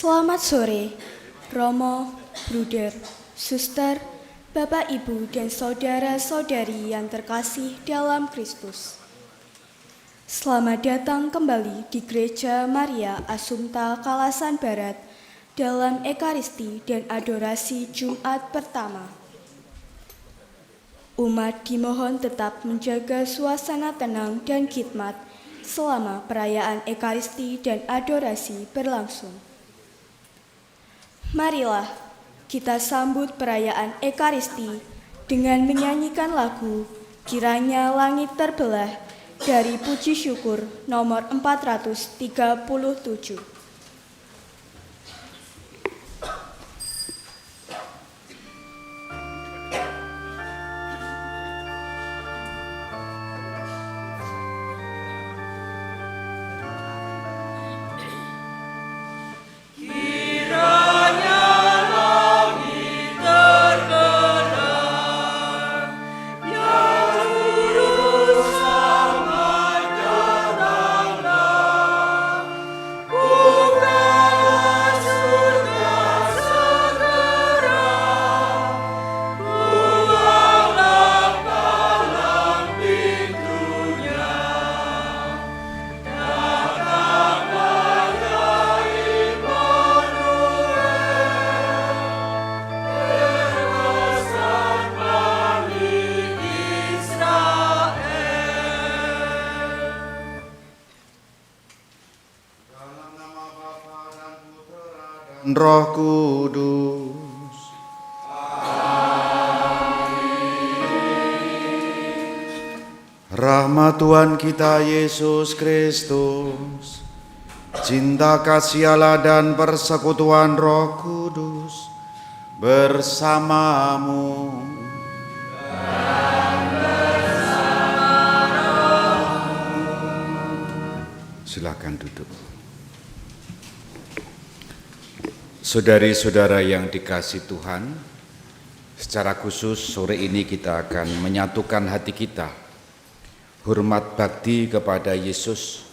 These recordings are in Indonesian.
Selamat sore, Romo, Bruder, Suster, Bapak, Ibu, dan saudara-saudari yang terkasih dalam Kristus. Selamat datang kembali di Gereja Maria Assumpta Kalasan Barat dalam Ekaristi dan Adorasi Jumat pertama. Umat dimohon tetap menjaga suasana tenang dan khidmat selama perayaan Ekaristi dan Adorasi berlangsung. Marilah kita sambut perayaan Ekaristi dengan menyanyikan lagu Kiranya Langit Terbelah dari Puji Syukur nomor 437. Roh Kudus. Rahmat Tuhan kita Yesus Kristus, cinta kasih Allah dan persekutuan Roh Kudus bersamamu. Silakan duduk. Saudari-saudara yang dikasihi Tuhan, secara khusus sore ini kita akan menyatukan hati kita, hormat bakti kepada Yesus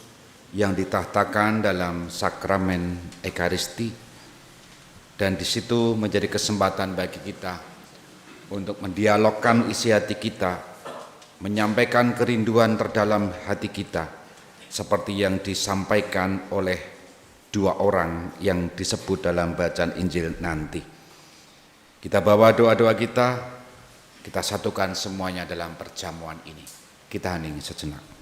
yang ditahtakan dalam sakramen Ekaristi, dan di situ menjadi kesempatan bagi kita untuk mendialogkan isi hati kita, menyampaikan kerinduan terdalam hati kita, seperti yang disampaikan oleh dua orang yang disebut dalam bacaan Injil nanti. Kita bawa doa-doa kita satukan semuanya dalam perjamuan ini. Kita hening sejenak.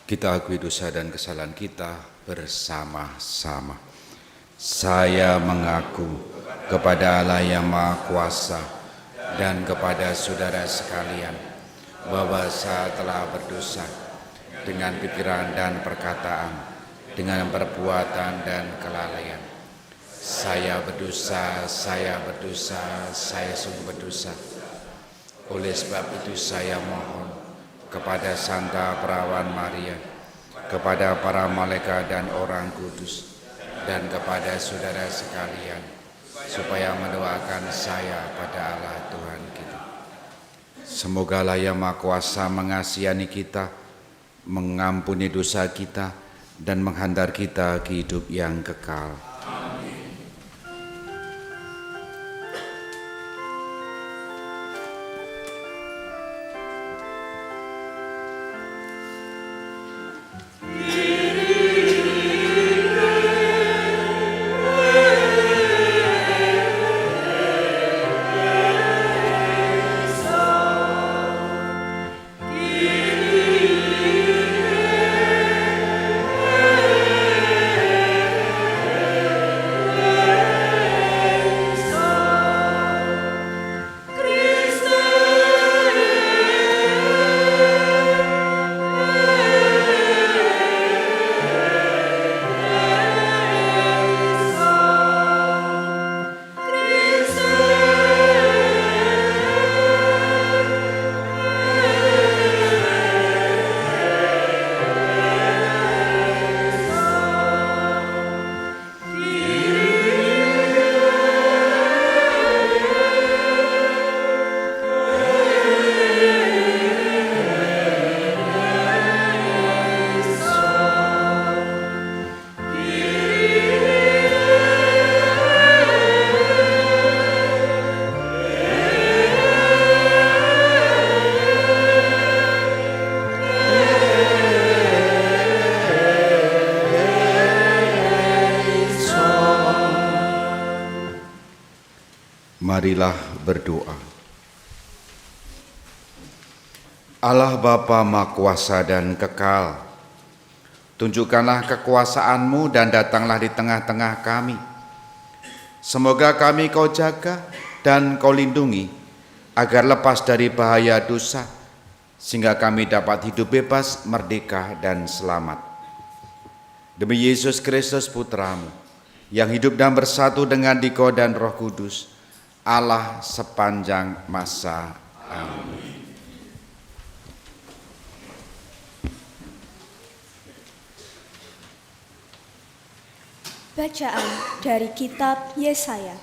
Kita akui dosa dan kesalahan kita bersama-sama. Saya mengaku kepada Allah yang Maha Kuasa dan kepada saudara sekalian bahwa saya telah berdosa dengan pikiran dan perkataan, dengan perbuatan dan kelalaian. Saya berdosa, saya sungguh berdosa. Oleh sebab itu saya mohon kepada Santa Perawan Maria, kepada para malaikat dan orang kudus, dan kepada saudara sekalian, supaya mendoakan saya pada Allah Tuhan kita. Semoga Allah yang Maha Kuasa mengasihani kita, mengampuni dosa kita, dan menghantar kita ke hidup yang kekal. Marilah berdoa. Allah Bapa Maha Kuasa dan Kekal, tunjukkanlah kekuasaan-Mu dan datanglah di tengah-tengah kami. Semoga kami Kau jaga dan Kau lindungi, agar lepas dari bahaya dosa, sehingga kami dapat hidup bebas, merdeka, dan selamat. Demi Yesus Kristus Putra-Mu, yang hidup dan bersatu dengan Dikau dan Roh Kudus, Allah sepanjang masa. Amin. Bacaan dari kitab Yesaya.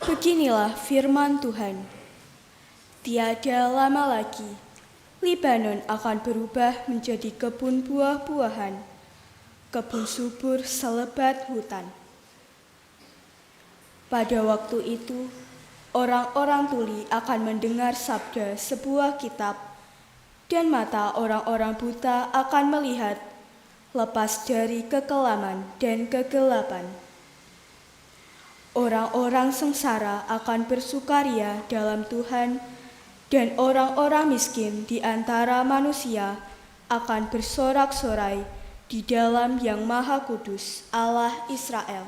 Beginilah firman Tuhan. Tiada lama lagi, Libanon akan berubah menjadi kebun buah-buahan, kebun subur selebat hutan. Pada waktu itu, orang-orang tuli akan mendengar sabda sebuah kitab, dan mata orang-orang buta akan melihat lepas dari kekelaman dan kegelapan. Orang-orang sengsara akan bersukaria dalam Tuhan, dan orang-orang miskin di antara manusia akan bersorak-sorai di dalam Yang Maha Kudus, Allah Israel.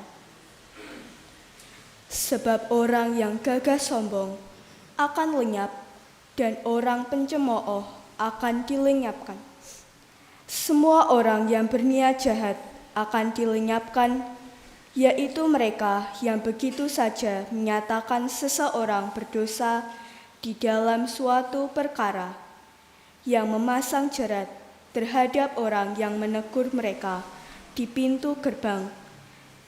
Sebab orang yang gagah sombong akan lenyap, dan orang pencemooh akan dilenyapkan. Semua orang yang berniat jahat akan dilenyapkan, yaitu mereka yang begitu saja menyatakan seseorang berdosa di dalam suatu perkara, yang memasang jerat terhadap orang yang menegur mereka di pintu gerbang,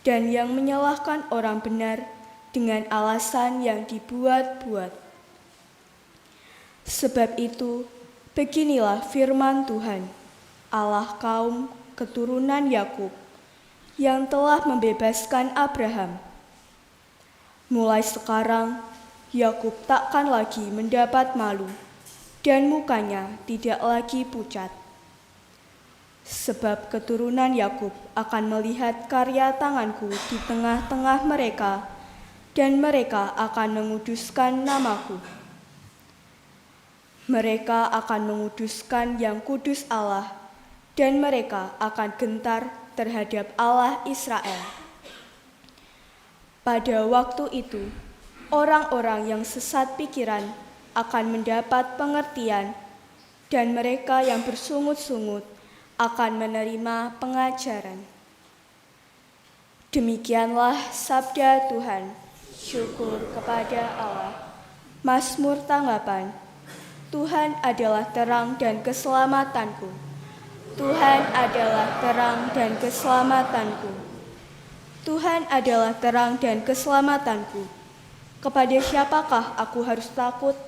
dan yang menyalahkan orang benar dengan alasan yang dibuat-buat. Sebab itu, beginilah firman Tuhan, Allah kaum keturunan Yakub, yang telah membebaskan Abraham. Mulai sekarang, Yakub takkan lagi mendapat malu, dan mukanya tidak lagi pucat. Sebab keturunan Yakub akan melihat karya tanganku di tengah-tengah mereka, dan mereka akan menguduskan namaku. Mereka akan menguduskan yang kudus Allah, dan mereka akan gentar terhadap Allah Israel. Pada waktu itu, orang-orang yang sesat pikiran akan mendapat pengertian, dan mereka yang bersungut-sungut akan menerima pengajaran. Demikianlah sabda Tuhan. Syukur kepada Allah. Mazmur tanggapan. Tuhan adalah terang dan keselamatanku. Tuhan adalah terang dan keselamatanku. Tuhan adalah terang dan keselamatanku. Kepada siapakah aku harus takut?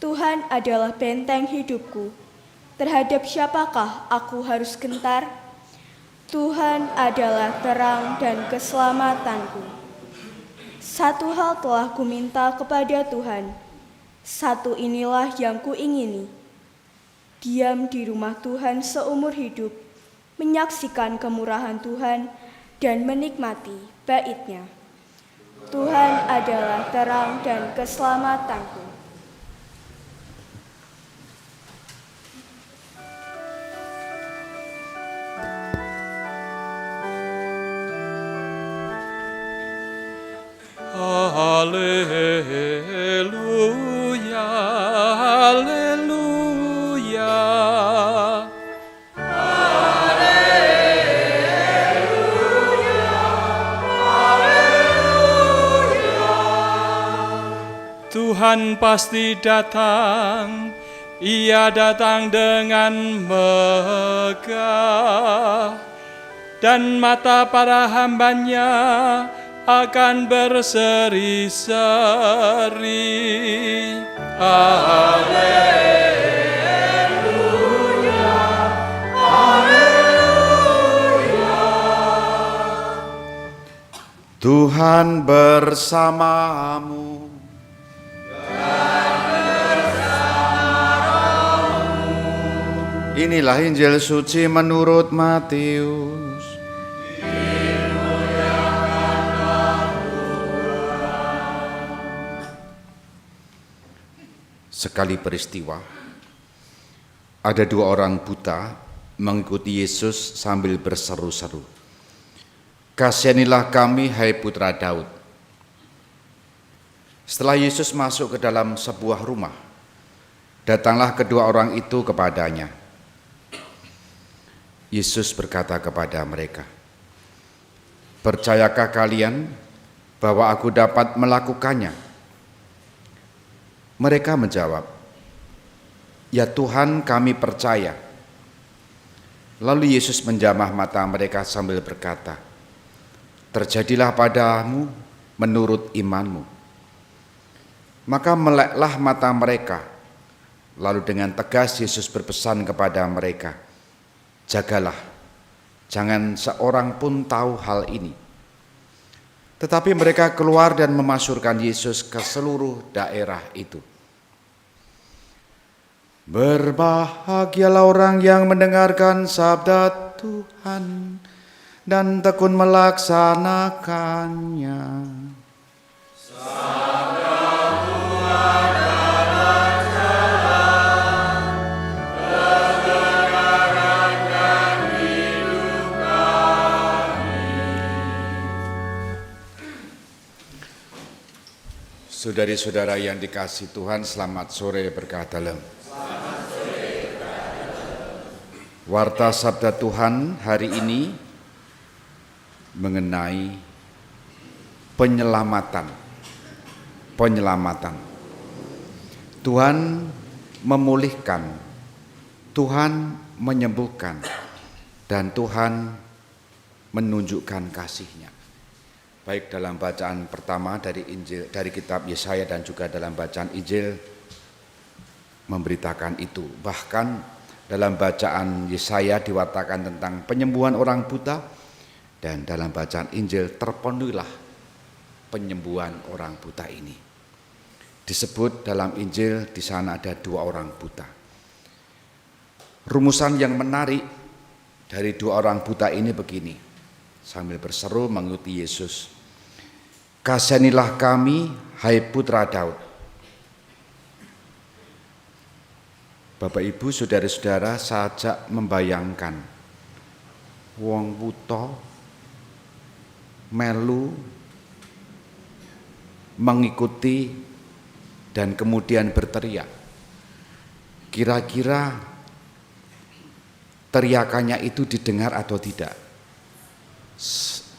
Tuhan adalah benteng hidupku. Terhadap siapakah aku harus gentar? Tuhan adalah terang dan keselamatanku. Satu hal telah kuminta kepada Tuhan, satu inilah yang kuingini, diam di rumah Tuhan seumur hidup, menyaksikan kemurahan Tuhan dan menikmati bait-Nya. Tuhan adalah terang dan keselamatanku. Haleluya, haleluya. Tuhan pasti datang, Ia datang dengan megah, dan mata para hamba-Nya akan berseri-seri. Haleluya, haleluya. Tuhan bersamamu. Inilah Injil suci menurut Matius. Sekali peristiwa, ada 2 orang buta mengikuti Yesus sambil berseru-seru, "Kasihanilah kami, hai putra Daud." Setelah Yesus masuk ke dalam sebuah rumah, datanglah kedua orang itu kepadanya. Yesus berkata kepada mereka, "Percayakah kalian bahwa aku dapat melakukannya?" Mereka menjawab, "Ya Tuhan, kami percaya." Lalu Yesus menjamah mata mereka sambil berkata, "Terjadilah padamu menurut imanmu." Maka meleklah mata mereka. Lalu dengan tegas Yesus berpesan kepada mereka, "Jagalah, jangan seorang pun tahu hal ini." Tetapi mereka keluar dan memasyurkan Yesus ke seluruh daerah itu. Berbahagialah orang yang mendengarkan sabda Tuhan dan tekun melaksanakannya. Saudari-saudara yang dikasihi Tuhan, selamat sore berkah dalam. Warta sabda Tuhan hari ini mengenai penyelamatan. Tuhan memulihkan, Tuhan menyembuhkan, dan Tuhan menunjukkan kasih-Nya. Baik dalam bacaan pertama dari Injil, dari kitab Yesaya, dan juga dalam bacaan Injil memberitakan itu. Bahkan dalam bacaan Yesaya diwartakan tentang penyembuhan orang buta, dan dalam bacaan Injil terpenuhilah penyembuhan orang buta ini. Disebut dalam Injil di sana ada 2 orang buta. Rumusan yang menarik dari 2 orang buta ini begini, sambil berseru mengikuti Yesus, "Kasihanilah kami, hai putra Daud." Bapak Ibu, saudara-saudara, sajak membayangkan wong buta melu mengikuti dan kemudian berteriak. Kira-kira teriakannya itu didengar atau tidak?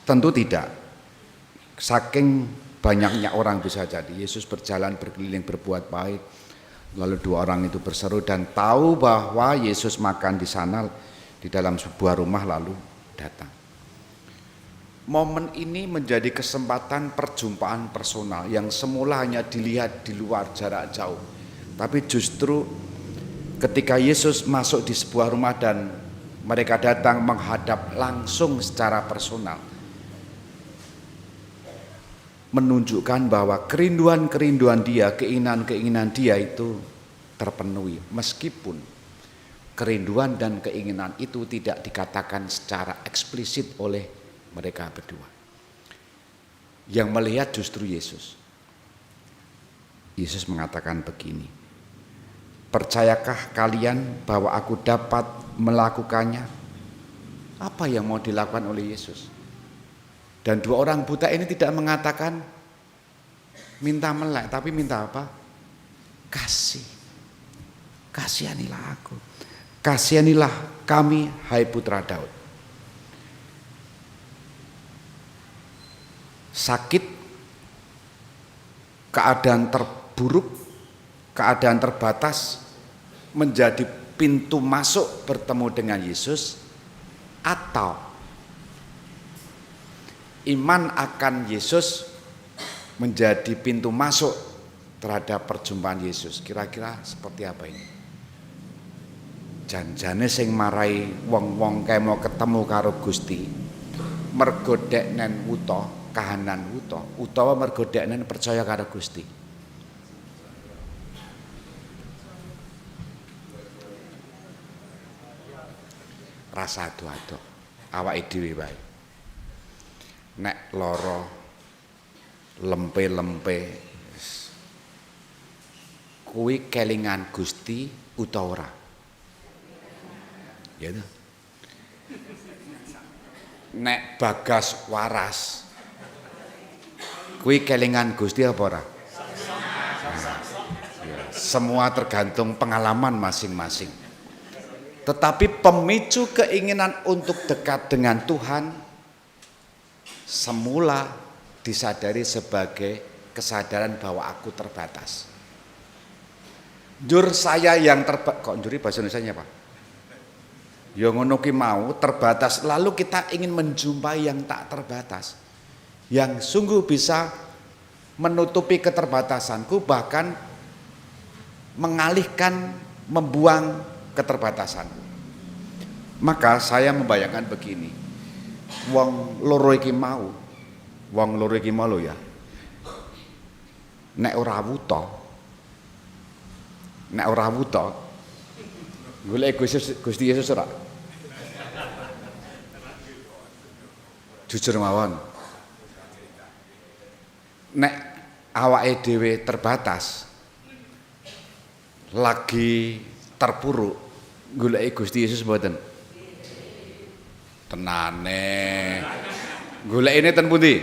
Tentu tidak. Saking banyaknya orang bisa jadi. Yesus berjalan berkeliling berbuat baik. Lalu 2 orang itu berseru dan tahu bahwa Yesus makan di sana di dalam sebuah rumah, lalu datang. Momen ini menjadi kesempatan perjumpaan personal yang semula hanya dilihat di luar jarak jauh. Tapi justru ketika Yesus masuk di sebuah rumah dan mereka datang menghadap langsung secara personal, menunjukkan bahwa kerinduan-kerinduan dia, keinginan-keinginan dia itu terpenuhi. Meskipun kerinduan dan keinginan itu tidak dikatakan secara eksplisit oleh mereka berdua. Yang melihat justru Yesus. Yesus mengatakan begini, "Percayakah kalian bahwa aku dapat melakukannya?" Apa yang mau dilakukan oleh Yesus? Dan 2 orang buta ini tidak mengatakan minta melek, tapi minta apa? Kasih. Kasihanilah aku. Kasihanilah kami, hai putra Daud. Sakit, keadaan terburuk, keadaan terbatas menjadi pintu masuk bertemu dengan Yesus, atau iman akan Yesus menjadi pintu masuk terhadap perjumpaan Yesus. Kira-kira seperti apa ini? Janjane sing marai wong-wong kae mau ketemu karo Gusti mergo deknen wuta, kahanan wuta, utawa mergo deknen percaya karo Gusti. Rasa ado-ado awake dhewe wae. Nek lara lempe-lempe kuwi kelingan Gusti utawa ora? Ya to. Nek Bagas waras kuwi kelingan Gusti apa ora? Semua tergantung pengalaman masing-masing. Tetapi pemicu keinginan untuk dekat dengan Tuhan semula disadari sebagai kesadaran bahwa aku terbatas. Njur saya yang terbatas, kok njuri bahasa Indonesianya apa? Ya ngono ki mau terbatas, lalu kita ingin menjumpai yang tak terbatas, yang sungguh bisa menutupi keterbatasanku, bahkan mengalihkan, membuang keterbatasan. Maka saya membayangkan begini, wong loro iki mau lho ya, nek ora wuta golek Gusti Yesus ora? Jujur mawon, nek awake dhewe terbatas, lagi terpuruk, golek Gusti Yesus mboten? Tenane. Golek ini ten pundi?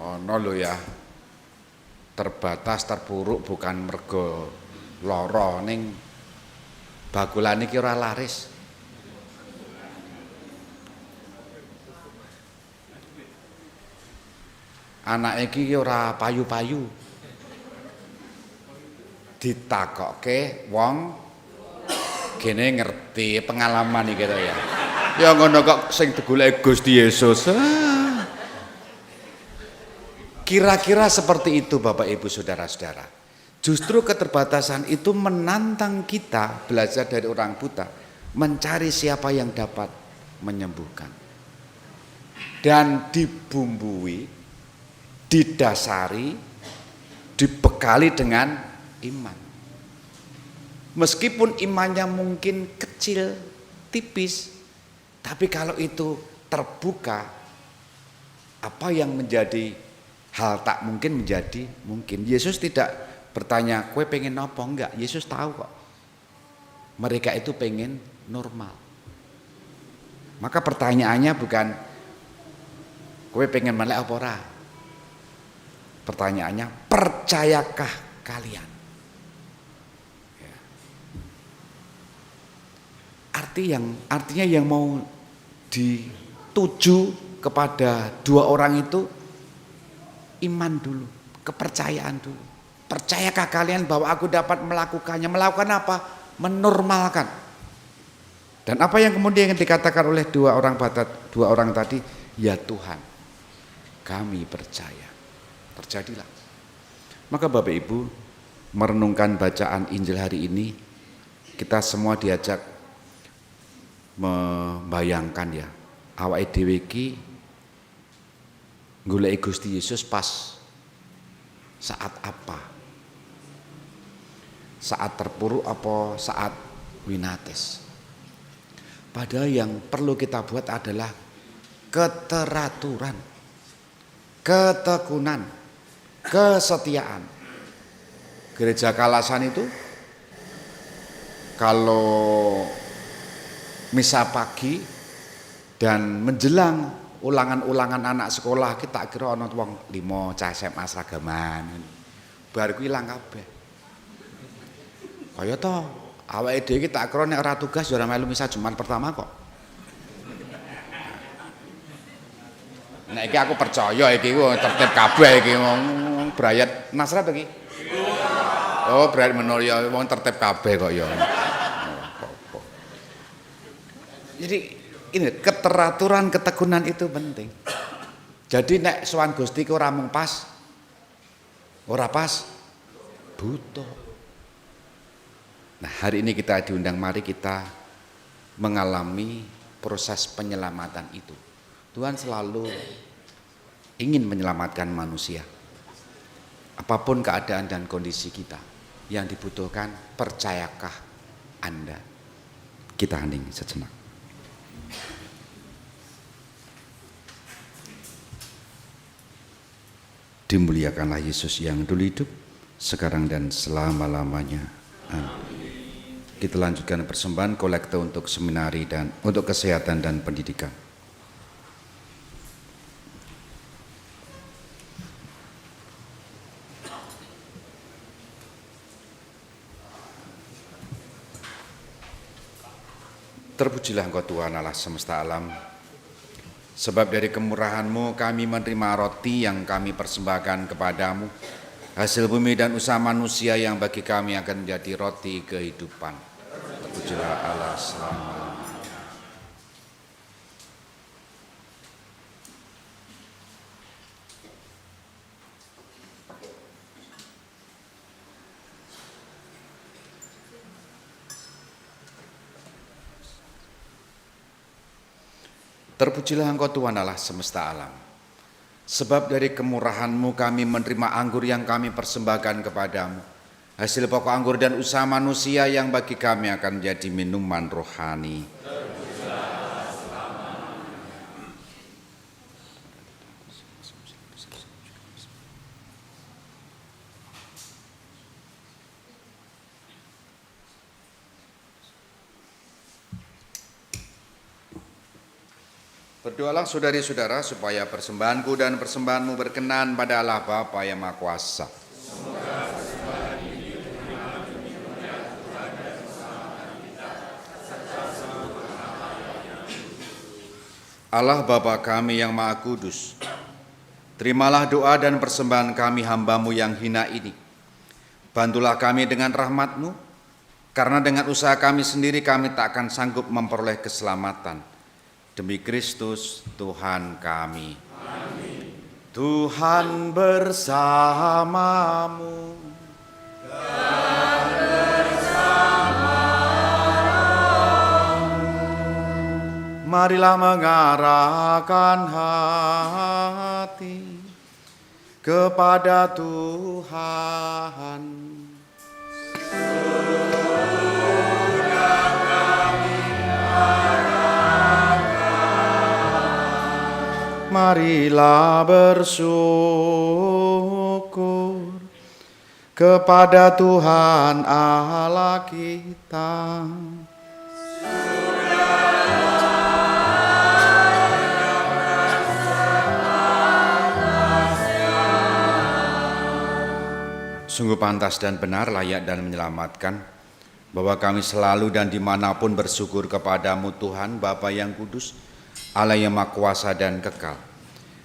Ono lho ya. Terbatas, terpuruk bukan mergo lara, ning bakulan iki ora laris. Anak iki ora payu-payu. Ditakokke wong gene ngerti pengalaman iki to ya. Ya ngono kok sing digoleki Gusti Yesus. Kira-kira seperti itu Bapak Ibu Saudara-saudara. Justru keterbatasan itu menantang kita belajar dari orang buta, mencari siapa yang dapat menyembuhkan. Dan dibumbui, didasari, dibekali dengan iman. Meskipun imannya mungkin kecil, tipis, tapi kalau itu terbuka, apa yang menjadi hal tak mungkin menjadi mungkin. Yesus tidak bertanya, "Kowe pengen apa?" Enggak, Yesus tahu kok. Mereka itu pengen normal. Maka pertanyaannya bukan kowe pengen melek apa ora? Pertanyaannya, percayakah kalian? Ya. Artinya yang mau dituju kepada dua orang itu iman dulu, kepercayaan dulu. Percayakah kalian bahwa aku dapat melakukannya? Melakukan apa? Menormalkan. Dan apa yang kemudian dikatakan oleh dua orang tadi? Ya Tuhan, kami percaya. Terjadilah. Maka Bapak Ibu, merenungkan bacaan Injil hari ini, kita semua diajak membayangkan ya, awake dhewe iki golek Gusti Yesus pas saat apa? Saat terpuruk apa saat winates? Padahal yang perlu kita buat adalah keteraturan, ketekunan, kesetiaan. Gereja Kalasan itu kalau misa pagi dan menjelang ulangan-ulangan anak sekolah, kita kira ana wong 5 cah SMA seragaman. Bar kuwi ilang kabeh. Kaya to, awake dhewe iki tak kira nek ora tugas ya ora melu misa Jumat pertama kok. Nek iki aku percaya iki tertib kabeh iki wong brayat Nasrat iki. Oh, brayat Menorya wong tertib kabeh kok ya. Jadi ini keteraturan, ketekunan itu penting. Jadi nek sowan Gusti ku ora mung pas, ora pas, butuh. Nah hari ini kita diundang, mari kita mengalami proses penyelamatan itu. Tuhan selalu ingin menyelamatkan manusia. Apapun keadaan dan kondisi kita, yang dibutuhkan percayakah Anda? Kita hening sejenak. Dimuliakanlah Yesus yang dulu hidup, sekarang dan selama-lamanya. Amin. Kita lanjutkan persembahan kolekte untuk seminari dan untuk kesehatan dan pendidikan. Terpujilah Engkau Tuhan Allah semesta alam, sebab dari kemurahan-Mu kami menerima roti yang kami persembahkan kepadamu, hasil bumi dan usaha manusia yang bagi kami akan menjadi roti kehidupan. Terpujilah Allah selama. Terpujilah Engkau Tuhan Allah semesta alam, sebab dari kemurahan-Mu kami menerima anggur yang kami persembahkan kepadamu, hasil pokok anggur dan usaha manusia yang bagi kami akan menjadi minuman rohani. Berdoalah saudari-saudara supaya persembahanku dan persembahanmu berkenan pada Allah Bapa yang Maha Kuasa. Allah Bapa kami yang Maha Kudus, terimalah doa dan persembahan kami hamba-Mu yang hina ini. Bantulah kami dengan rahmat-Mu, karena dengan usaha kami sendiri kami tak akan sanggup memperoleh keselamatan. Demi Kristus Tuhan kami. Amin. Tuhan bersamamu. Dan bersamamu. Marilah mengarahkan hati kepada Tuhan. Marilah bersyukur kepada Tuhan Allah kita. Sungguh pantas dan benar, layak dan menyelamatkan, bahwa kami selalu dan dimanapun bersyukur kepadamu Tuhan, Bapa yang kudus, Allah yang Maha Kuasa dan kekal,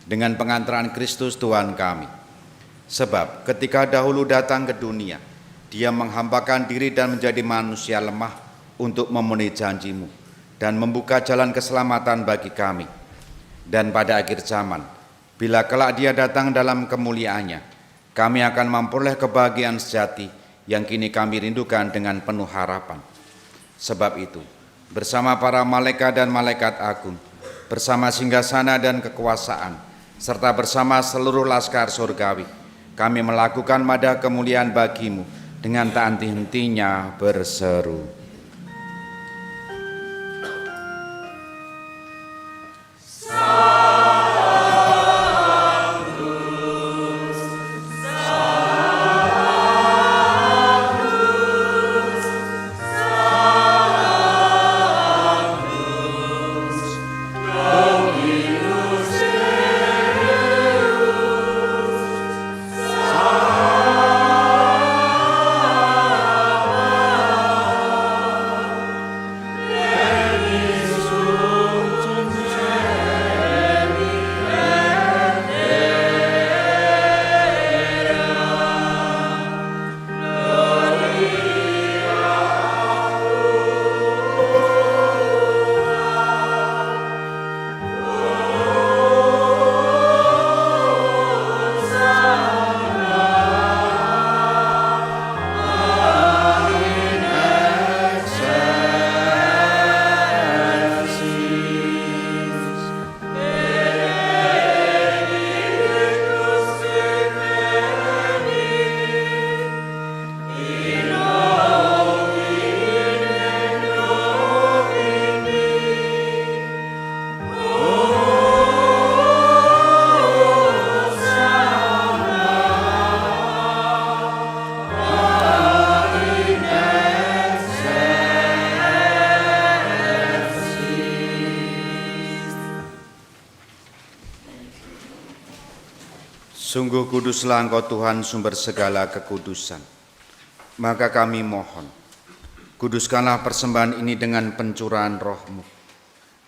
dengan pengantaran Kristus Tuhan kami. Sebab ketika dahulu datang ke dunia, Dia menghambakan diri dan menjadi manusia lemah untuk memenuhi janji-Mu dan membuka jalan keselamatan bagi kami. Dan pada akhir zaman, bila kelak Dia datang dalam kemuliaannya, kami akan memperoleh kebahagiaan sejati yang kini kami rindukan dengan penuh harapan. Sebab itu, bersama para malaikat dan malaikat agung, bersama singgasana dan kekuasaan, serta bersama seluruh laskar surgawi, kami melakukan mada kemuliaan bagi-Mu dengan tak henti-hentinya berseru. kuduslah Engkau Tuhan sumber segala kekudusan. Maka kami mohon, kuduskanlah persembahan ini dengan pencurahan Roh-Mu,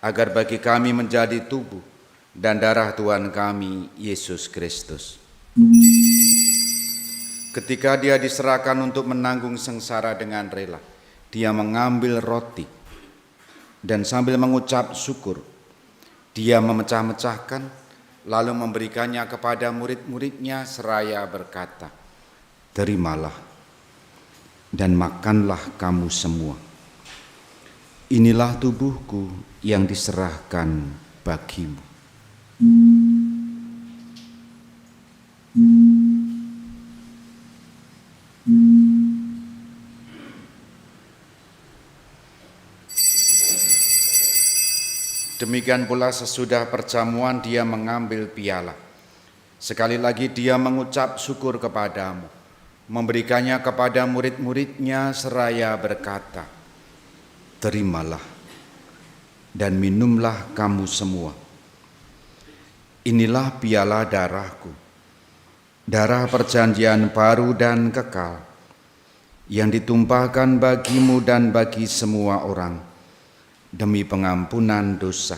agar bagi kami menjadi tubuh dan darah Tuhan kami, Yesus Kristus. Ketika Dia diserahkan untuk menanggung sengsara dengan rela, Dia mengambil roti dan sambil mengucap syukur, Dia memecah-mecahkan, lalu memberikannya kepada murid-muridnya seraya berkata, "Terimalah dan makanlah kamu semua. Inilah tubuhku yang diserahkan bagimu." Demikian pula sesudah perjamuan Dia mengambil piala. Sekali lagi Dia mengucap syukur kepadamu, memberikannya kepada murid-muridnya seraya berkata, "Terimalah dan minumlah kamu semua. Inilah piala darahku, darah perjanjian baru dan kekal, yang ditumpahkan bagimu dan bagi semua orang demi pengampunan dosa.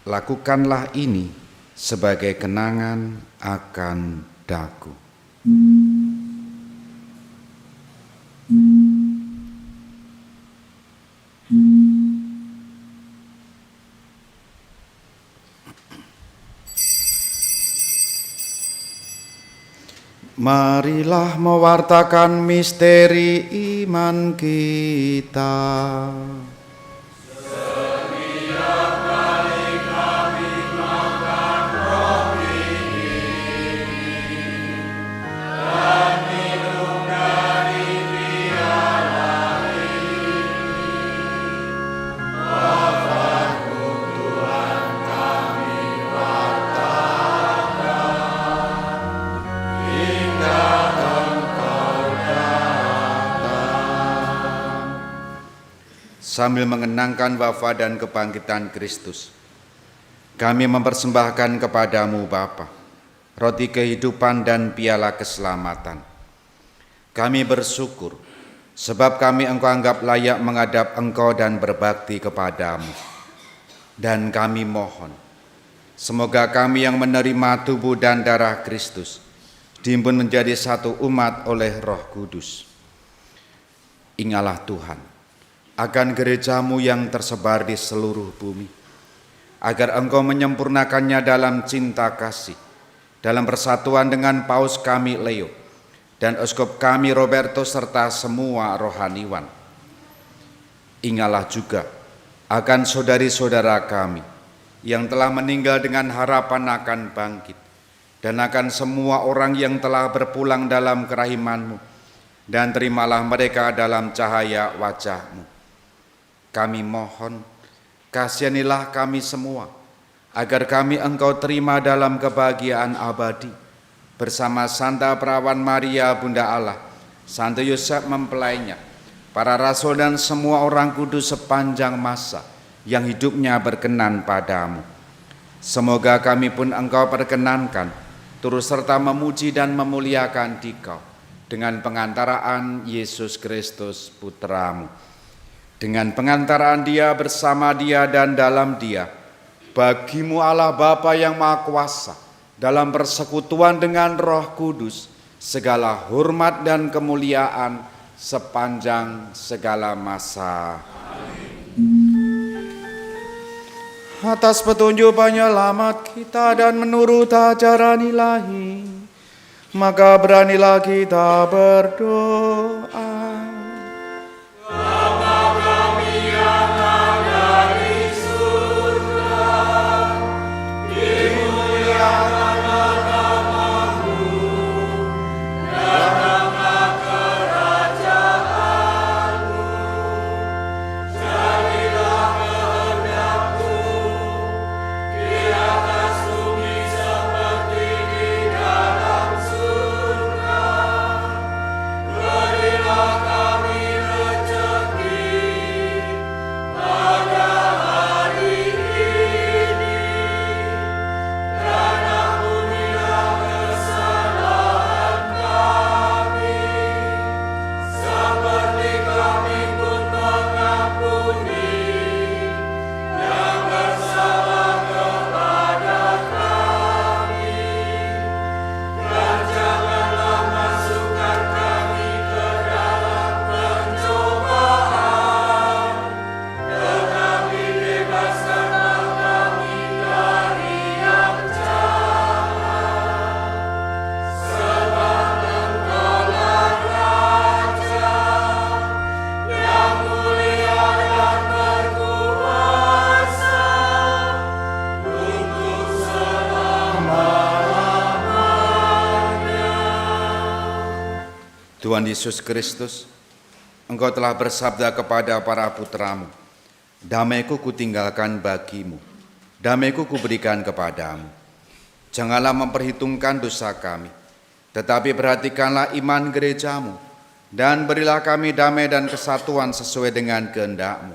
Lakukanlah ini sebagai kenangan akan daku." Marilah mewartakan misteri iman kita. Sambil mengenangkan wafat dan kebangkitan Kristus, kami mempersembahkan kepadamu Bapa, roti kehidupan dan piala keselamatan. Kami bersyukur, sebab kami Engkau anggap layak menghadap Engkau dan berbakti kepadamu. Dan kami mohon, semoga kami yang menerima tubuh dan darah Kristus, dihimpun menjadi satu umat oleh Roh Kudus. Ingatlah Tuhan akan gerejamu yang tersebar di seluruh bumi, agar Engkau menyempurnakannya dalam cinta kasih, dalam persatuan dengan Paus kami Leo, dan Uskup kami Roberto serta semua rohaniwan. Ingatlah juga akan saudari-saudara kami yang telah meninggal dengan harapan akan bangkit, dan akan semua orang yang telah berpulang dalam kerahiman-Mu, dan terimalah mereka dalam cahaya wajah-Mu. Kami mohon, kasihanilah kami semua, agar kami Engkau terima dalam kebahagiaan abadi, bersama Santa Perawan Maria Bunda Allah, Santo Yosef mempelainya, para rasul dan semua orang kudus sepanjang masa yang hidupnya berkenan padamu. Semoga kami pun Engkau perkenankan, turut serta memuji dan memuliakan Dikau, dengan pengantaraan Yesus Kristus Putramu. Dengan pengantaraan Dia, bersama Dia, dan dalam Dia, bagimu Allah Bapa yang Maha Kuasa, dalam persekutuan dengan Roh Kudus, segala hormat dan kemuliaan sepanjang segala masa. Atas petunjuk penyelamat kita dan menurut ajaran ilahi, maka beranilah kita berdoa. Berilah Tuhan Yesus Kristus, Engkau telah bersabda kepada para putramu, damai-Ku kutinggalkan bagimu, damai-Ku kuberikan kepadamu. Janganlah memperhitungkan dosa kami, tetapi perhatikanlah iman gerejamu, dan berilah kami damai dan kesatuan sesuai dengan kehendak-Mu.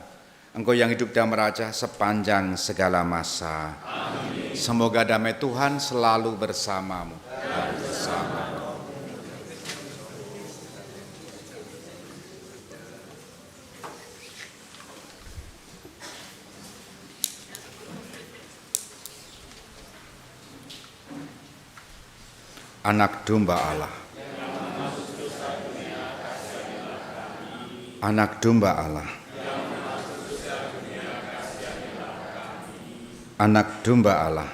Engkau yang hidup dan meraja sepanjang segala masa. Amin. Semoga damai Tuhan selalu bersamamu dan bersama. Anak domba Allah. Anak domba Allah. Anak domba Allah.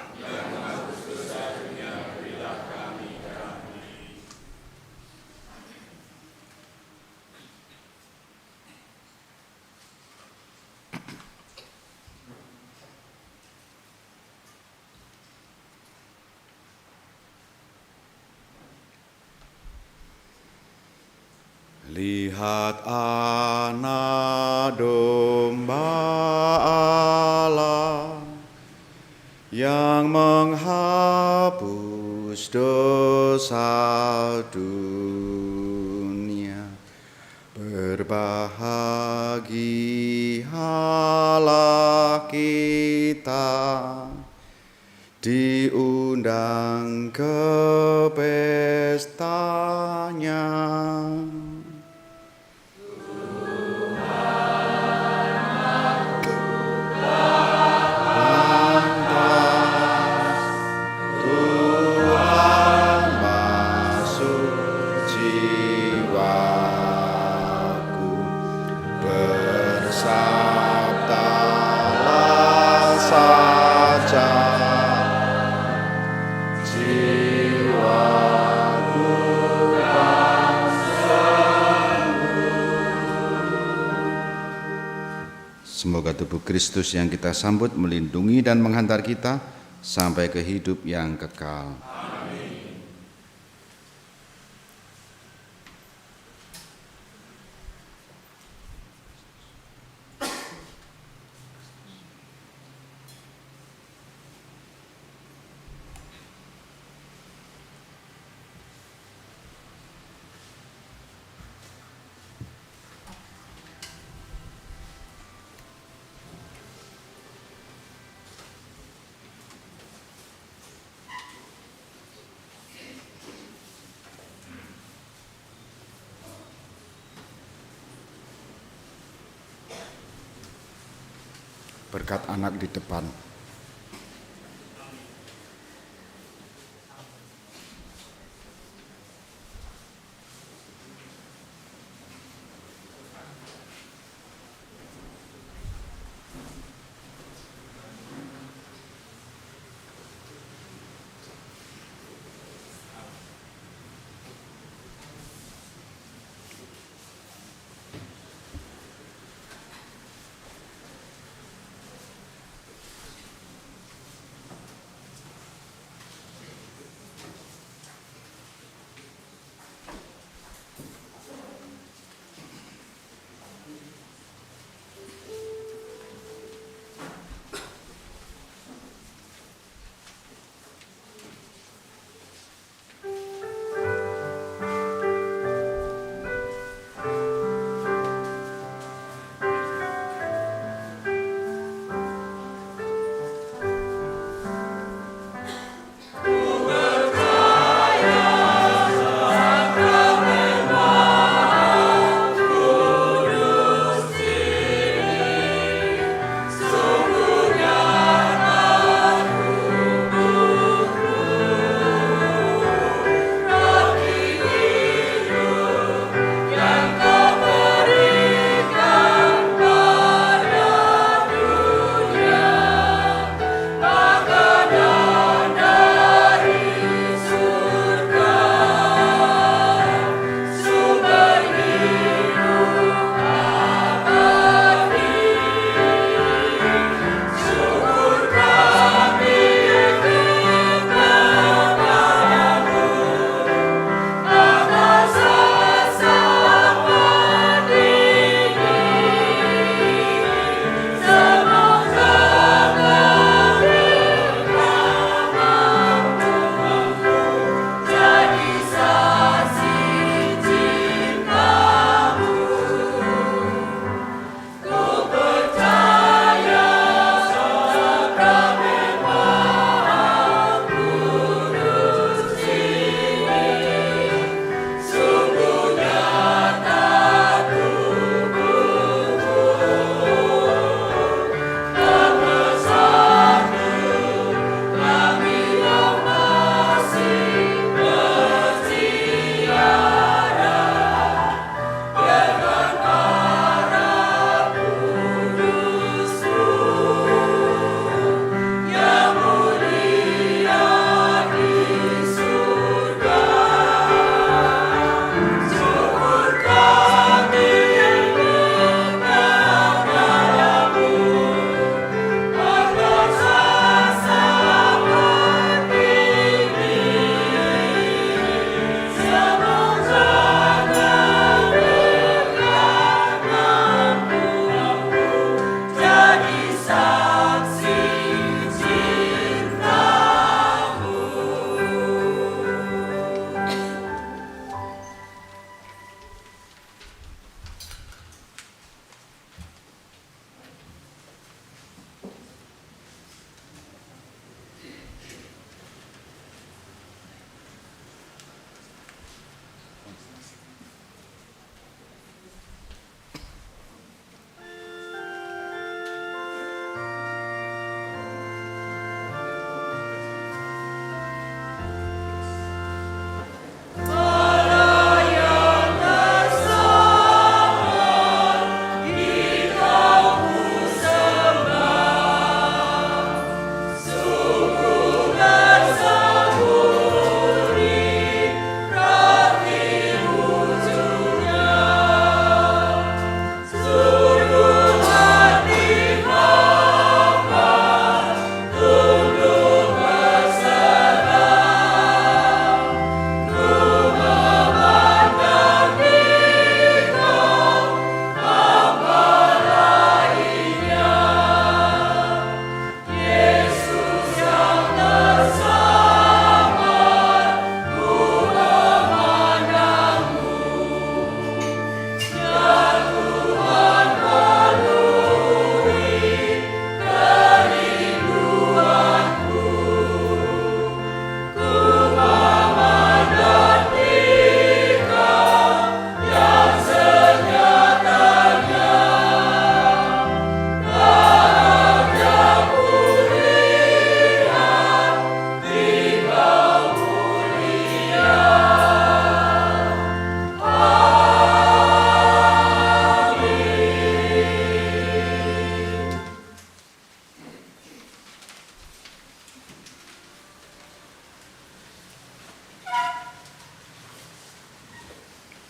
Lihat anak domba Allah yang menghapus dosa dunia. Berbahagialah kita diundang ke pestanya. Semoga tubuh Kristus yang kita sambut melindungi dan menghantar kita sampai ke hidup yang kekal. Amin. Berkat anak di depan.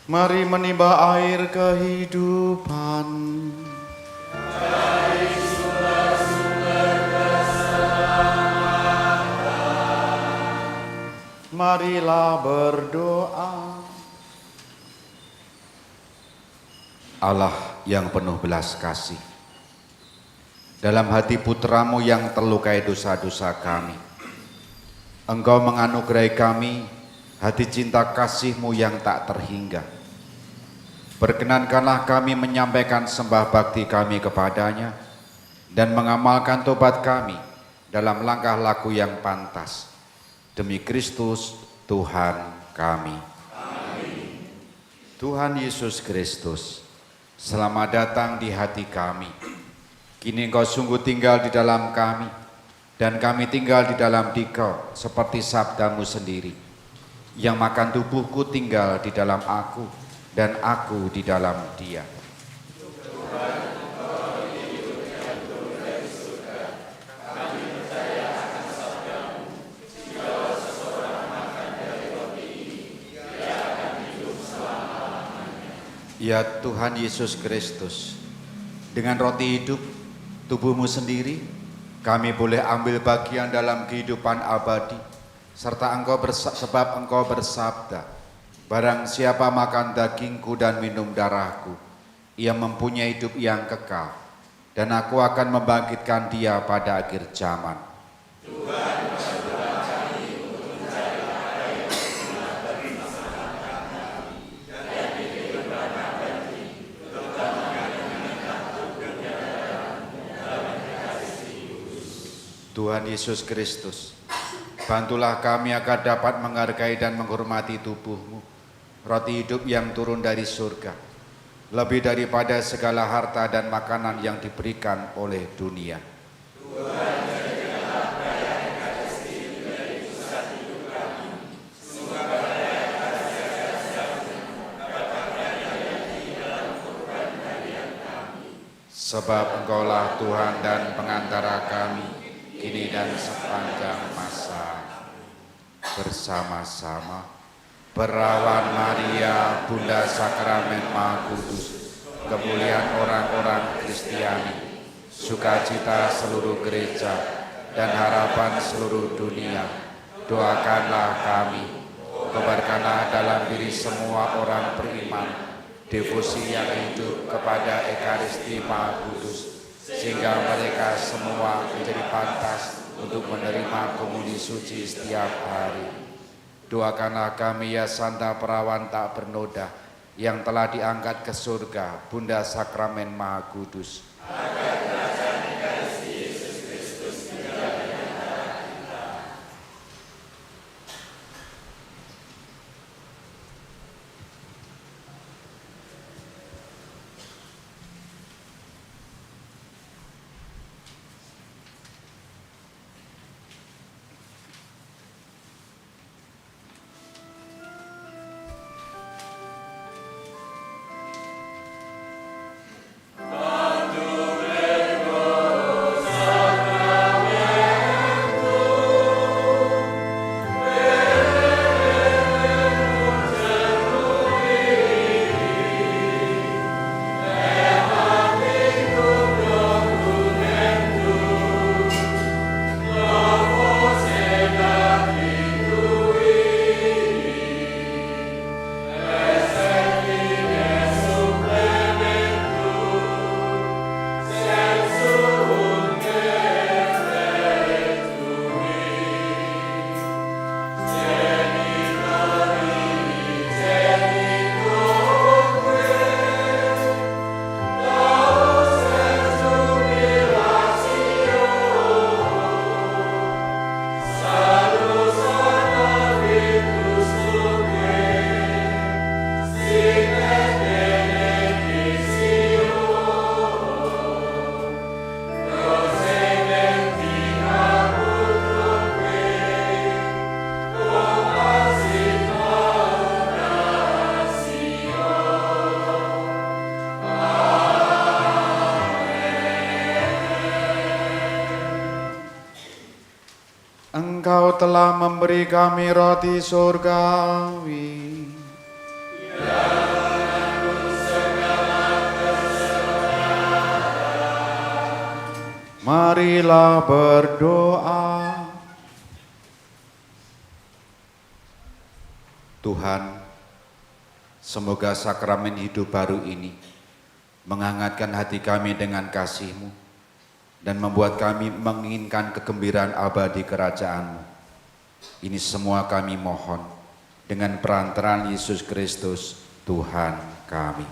Mari menimba air kehidupan. Marilah berdoa. Allah yang penuh belas kasih, dalam hati putramu yang terlukai dosa-dosa kami, Engkau menganugerahi kami hati cinta kasih-Mu yang tak terhingga. Perkenankanlah kami menyampaikan sembah bakti kami kepadanya dan mengamalkan tobat kami dalam langkah laku yang pantas. Demi Kristus Tuhan kami. Amin. Tuhan Yesus Kristus, selamat datang di hati kami. Kini Engkau sungguh tinggal di dalam kami, dan kami tinggal di dalam Dikau seperti sabda-Mu sendiri. Yang makan tubuhku tinggal di dalam aku, dan aku di dalam Dia. Ya Tuhan Yesus Kristus, dengan roti hidup, tubuh-Mu sendiri, kami boleh ambil bagian dalam kehidupan abadi, serta sebab Engkau bersabda, barang siapa makan dagingku dan minum darahku, ia mempunyai hidup yang kekal, dan aku akan membangkitkan dia pada akhir zaman. Tuhan, Tuhan Yesus Kristus, bantulah kami agar dapat menghargai dan menghormati tubuh-Mu, roti hidup yang turun dari surga, lebih daripada segala harta dan makanan yang diberikan oleh dunia. Tuhan, jadikanlah perayaan Ekaristi menjadi pusat hidup kami. Semoga perayaan Ekaristi dapat berada di dalam kurban harian kami. Sebab Engkaulah Tuhan dan pengantara kami, kini dan sepanjang masa. Bersama-sama Perawan Maria, Bunda Sakramen Maha Kudus, kemuliaan orang-orang Kristiani, sukacita seluruh gereja, dan harapan seluruh dunia, doakanlah kami, kobarkanlah dalam diri semua orang beriman devosi yang hidup kepada Ekaristi Maha Kudus, sehingga mereka semua menjadi pantas untuk menerima komuni suci setiap hari. Doakanlah kami ya Santa Perawan tak bernoda yang telah diangkat ke surga, Bunda Sakramen Maha Kudus. Agar kerajaan Ekaristi Yesus Kristus tinggal di antara kita. Engkau telah memberi kami roti surgawi. Ya. Marilah berdoa. Tuhan, semoga sakramen hidup baru ini menghangatkan hati kami dengan kasih-Mu dan membuat kami menginginkan kegembiraan abadi kerajaan-Mu. Ini semua kami mohon dengan perantaraan Yesus Kristus, Tuhan kami.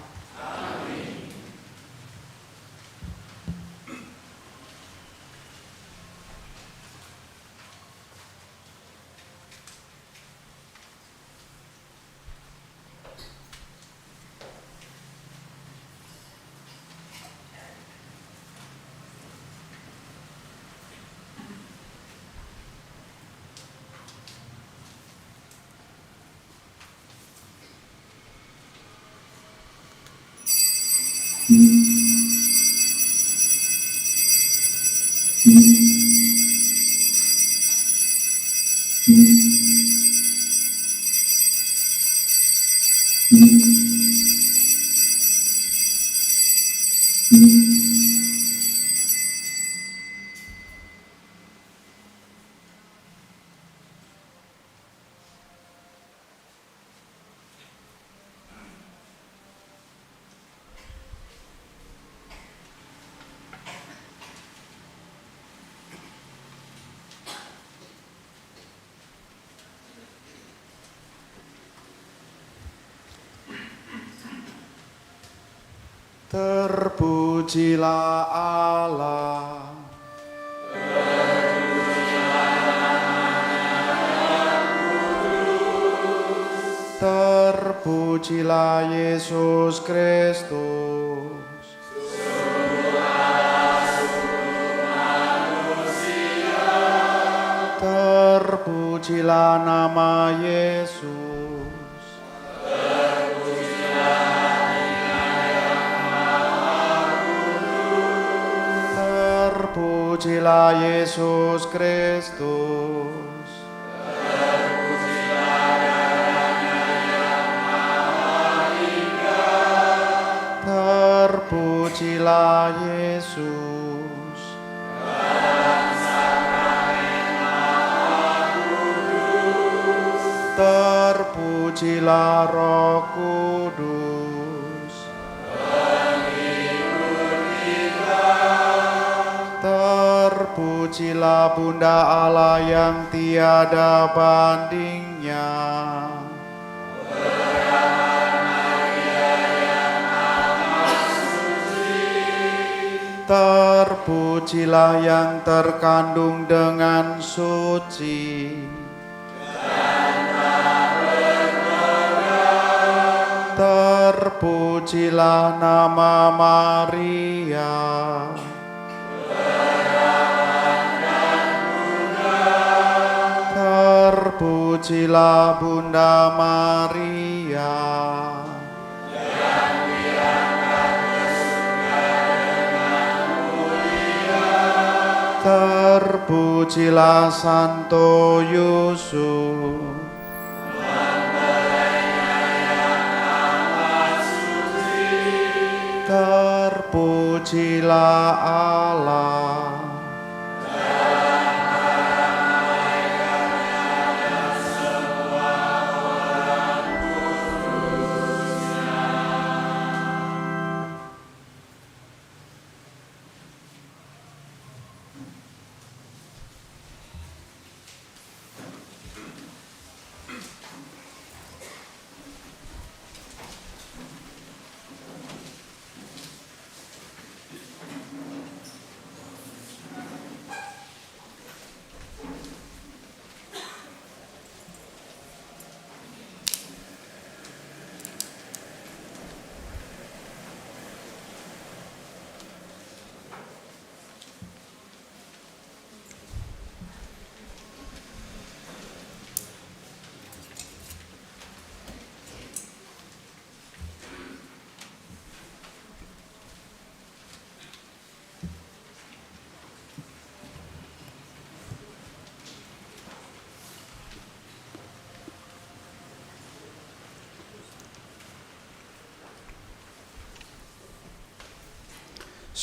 Terpujilah Allah. Terpujilah Yesus Kristus. Terpujilah nama Yesus. Terpujilah Yesus Kristus. Terpujilah Yesus. Terpujilah Roh Kudus. Terpujilah Bunda Allah yang tiada bandingnya. Terpujilah yang terkandung dengan suci. Terpujilah nama Maria. Terpujilah Bunda Maria. Terpujilah Santo Yusuf. Terpujilah Allah.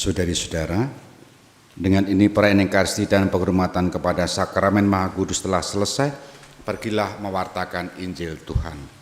Saudari-saudara, Dengan ini perayaan Ekaristi dan penghormatan kepada sakramen Maha Kudus telah selesai. Pergilah mewartakan Injil Tuhan.